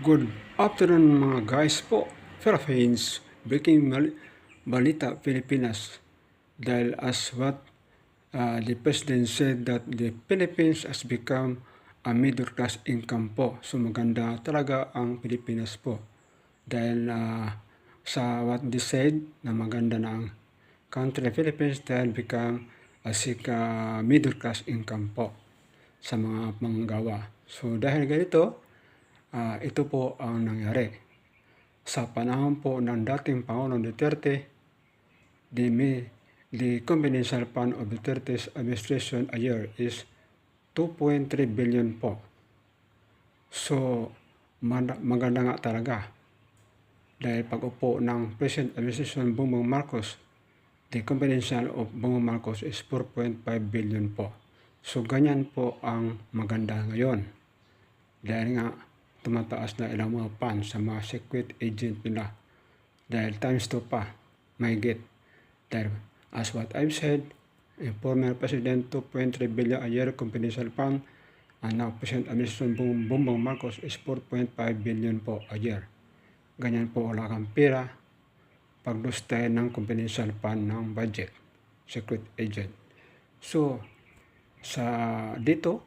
Good afternoon mga guys po. Philippines, balita Pilipinas. Dahil as what the President said that the Philippines has become a middle class income po. So maganda talaga ang Pilipinas po. Dahil sa what they said na maganda na ang country Philippines dahil become middle class income po sa mga manggawa. So dahil ganito, ito po ang nangyari. Sa panahon po ng dating Pangulong Duterte, the confidential fund of Duterte's administration a year is 2.3 billion po. So, maganda nga talaga. Dahil pag-upo ng President Administration Bongbong Marcos, the confidential of Bongbong Marcos is 4.5 billion po. So, ganyan po ang maganda ngayon. Dahil nga, tumataas na ilang mga funds sa mga secret agent nila. Dahil times 2 pa, may get. Dahil, as what I've said, former President 2.3 billion a year confidential fund, and now President Administration Bongbong Marcos is 4.5 billion po a year. Ganyan po wala kang pera pag-lose tayo ng confidential fund ng budget, secret agent. So, dito,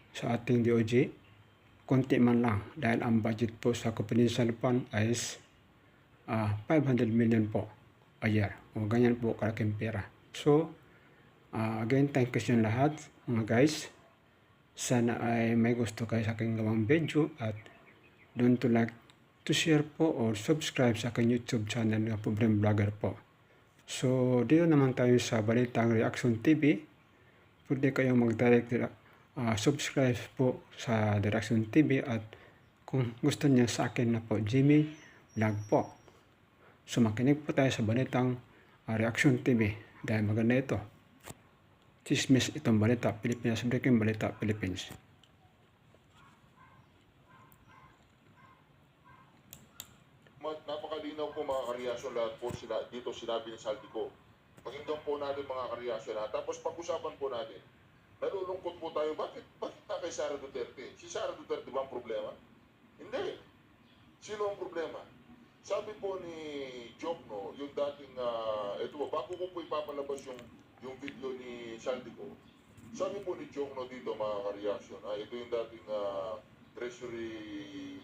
sa ating DOJ, konti man lang dahil ang budget po sa confidential fund is 500 million po a year. O ganyan po kalaking pera. So, again, thank you sa lahat mga guys. Sana ay may gusto kayo sa aking gawang video at don't to like to share po or subscribe sa aking YouTube channel na Problem Vlogger po. So, dito naman tayo sa Balitang Reaction TV. Pwede kayong mag-direct subscribe po sa Reaction TV at kung gusto niya sa akin na po, Jimmy Vlog po. So, makinig po tayo sa Balitang Reaction TV dahil maganda ito. Chismis itong balita Pilipinas, breaking balita Philippines. Napakalinaw po mga kareasyon, lahat po dito sinabi ni Saldico. Pakinggan po natin mga kareasyon na. Tapos pag-usapan po natin. Nalulungkot po tayo, bakit na kay Sara Duterte? Si Sara Duterte ba ang problema? Hindi. Sino ang problema? Sabi po ni Jokno, yung dating, ito po, bago ko po ipapalabas yung video ni Saldico, sabi po ni Jokno dito mga kareasyon, ito yung dating Treasury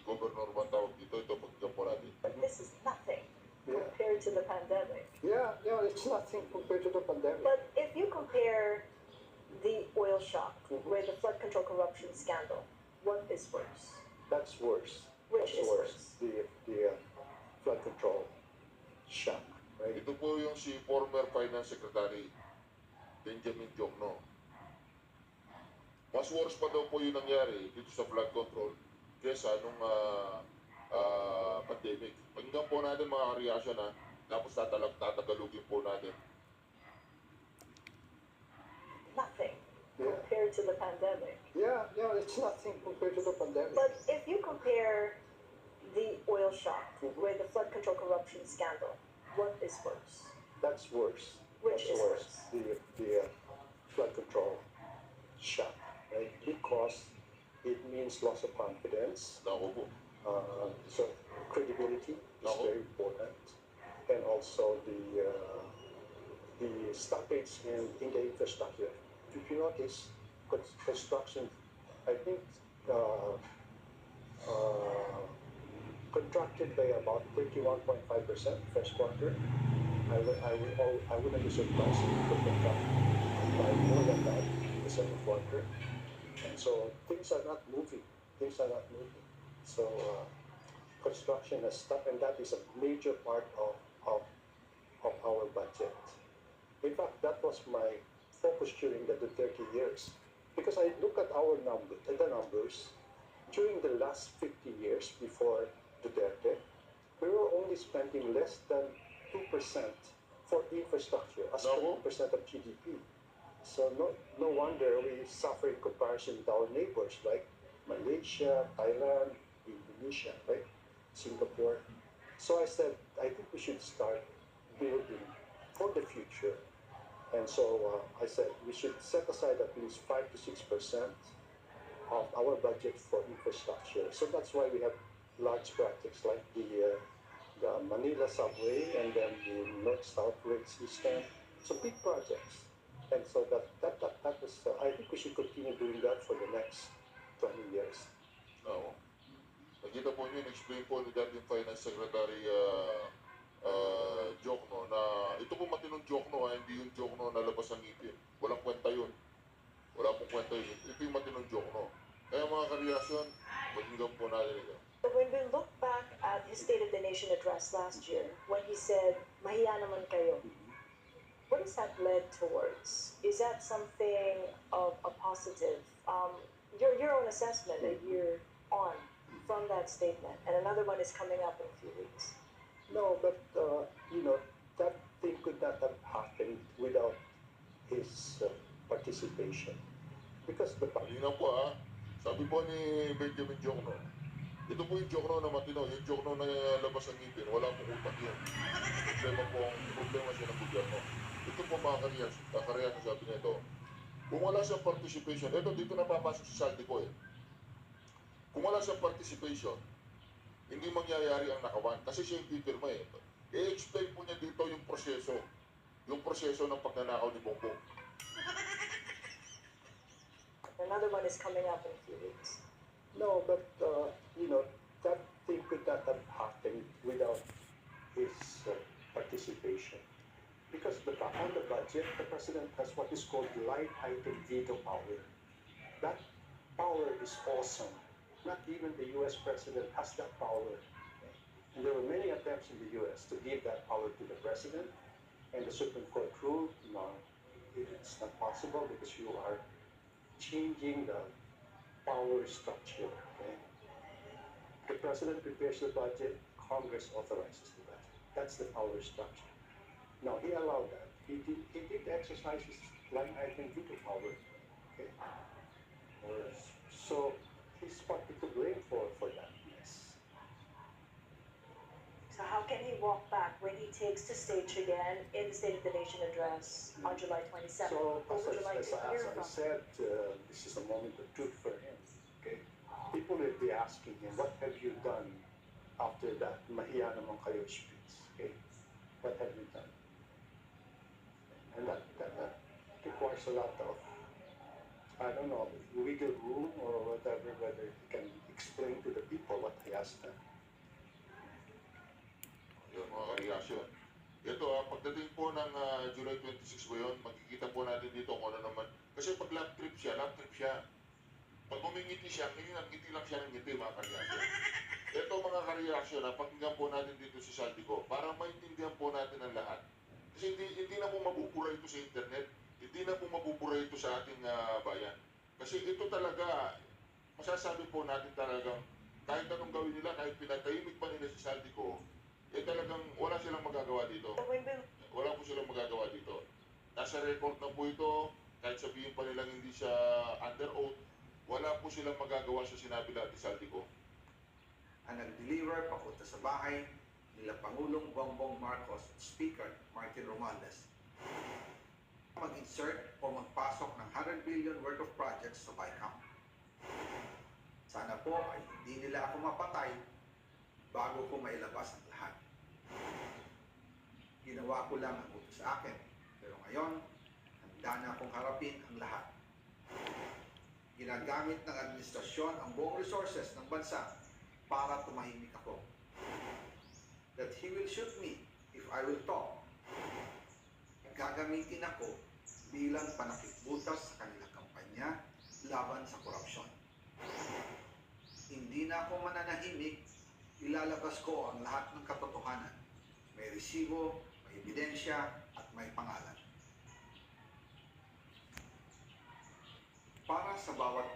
Governor man tawag dito, ito pakinggan po natin. But this is nothing compared to the pandemic. Yeah, it's nothing compared to the pandemic. But if you compare the oil shock with the flood control corruption scandal, what is worse? That's worse. Which That's is worse. The flood control shock, right? Ito po yung si former Finance Secretary Benjamin Jokno. Mas worse pa daw po yung nangyari dito sa flood control kesa nung pandemic. Pakinggan po natin mga kareasyon na, tapos tatagalugin po natin. Nothing compared to the pandemic. Yeah, it's nothing compared to the pandemic. But if you compare the oil shock with the flood control corruption scandal, what is worse? That's worse. Which That's is worse. The flood control shock, right? Because it means loss of confidence. Naku po. So credibility is very important, and also the stoppage in the infrastructure. If you notice, construction, I think, contracted by about 31.5% first quarter. I wouldn't be surprised if it could contract by more than that in the second quarter. And so things are not moving. So construction has stopped, and that is a major part of our budget. In fact, that was my focus during the Duterte years, because I look at the numbers during the last 50 years before Duterte. We were only spending less than 2% for infrastructure as 2% of GDP. So no wonder we suffer in comparison with our neighbors like Malaysia, Thailand, Indonesia, right? Singapore. So I said, I think we should start building for the future. And so I said we should set aside at least 5 to 6% of our budget for infrastructure. So that's why we have large projects like the Manila subway and then the North-South Rail system. So big projects. And so that is, I think we should continue doing that for the next 20 years. Oo. Nakita po niyo, explain po ni dating Finance Secretary Jokno na ito po matinong Jokno, hindi yung Jokno na labas ang ngipin. Walang kwenta yun. Wala pong kwenta yun. Ito yung matinong Jokno. Kaya mga karelasyon, pakinggan po natin ito. So when we look back at his State of the Nation address last year, when he said, "Mahiya naman kayo," what has that led towards? Is that something of a positive? Your own assessment a year on from that statement, and another one is coming up in a few weeks. No, but that thing could not have happened without his participation. Because the Kanina po sabi po ni Benjamin Jokno, ito po yung Jokno na matino, yung Jokno na labas ang ngipin, wala pong utak yun. Problema siya ng gobyerno. Ito po mga karelasyon, sabi niya ito, kung wala siyang participation, ito dito napapasok sa saldi ko Kung wala siyang participation, hindi mangyayari ang nakawan. Kasi siya yung pipirma I-explain po niya dito yung proseso ng pagnanakaw ni Bongbong. Another one is coming up in a few weeks. No, but that thing could not have happened without his participation. Because on the budget, the president has what is called line item veto power. That power is awesome. Not even the U.S. president has that power. And there were many attempts in the U.S. to give that power to the president, and the Supreme Court ruled, no, it's not possible because you are changing the power structure. Okay? The president prepares the budget, Congress authorizes the budget. That's the power structure. Now, he allowed that. He did exercise his line item veto power. Okay? So, he's partly to blame for that, yes. So how can he walk back when he takes the stage again in the State of the Nation address on July 27th? So, What would you like to hear as I from? said, this is a moment of truth for him. Okay? People will be asking him, what have you done after that Mahiya naman kayo speech? Okay? What have you done? And that requires a lot of, I don't know, wiggle room or whatever, whether he can explain to the people what he has done. Yung mga karelasyon. Ito pagdating po ng July 26 po yun, makikita po natin dito kung ano naman. Kasi pag lap trip siya. Pag umingiti siya, ngiti lang siya ng ngiti mga karelasyon. Ito mga karelasyon, pakinggan po natin dito sa saldi ko para maintindihan po natin ang lahat. Kasi hindi na po mabubura ito sa internet, hindi na po mabubura ito sa ating bayan. Kasi ito talaga, masasabi po natin talagang kahit anong gawin nila, kahit pinatahimik pa nila sa saldi ko, talagang wala silang magagawa dito. Wala po silang magagawa dito. Nasa record na po ito, kahit sabihin pa nilang hindi siya under oath, wala po silang magagawa sa sinabi natin sa saldi ko. Ang nag-deliver papunta sa bahay nila Pangulong Bongbong Marcos at Speaker Martin Romualdez. Mag-insert o magpasok ng 100 billion worth of projects sa BICAM. Sana po ay hindi nila ako mapatay bago ko mailabas ang lahat. Ginawa ko lang ang utos sa akin, pero ngayon, handa na akong harapin ang lahat. Ginagamit ng administrasyon ang buong resources ng bansa para tumahimik ako. That he will shoot me if I will talk. Gagamitin ako bilang panakipbutas sa kanilang kampanya laban sa korupsyon. Hindi na ako mananahimik, ilalabas ko ang lahat ng katotohanan. May resibo, may ebidensya, at may pangalan. Para sa bawat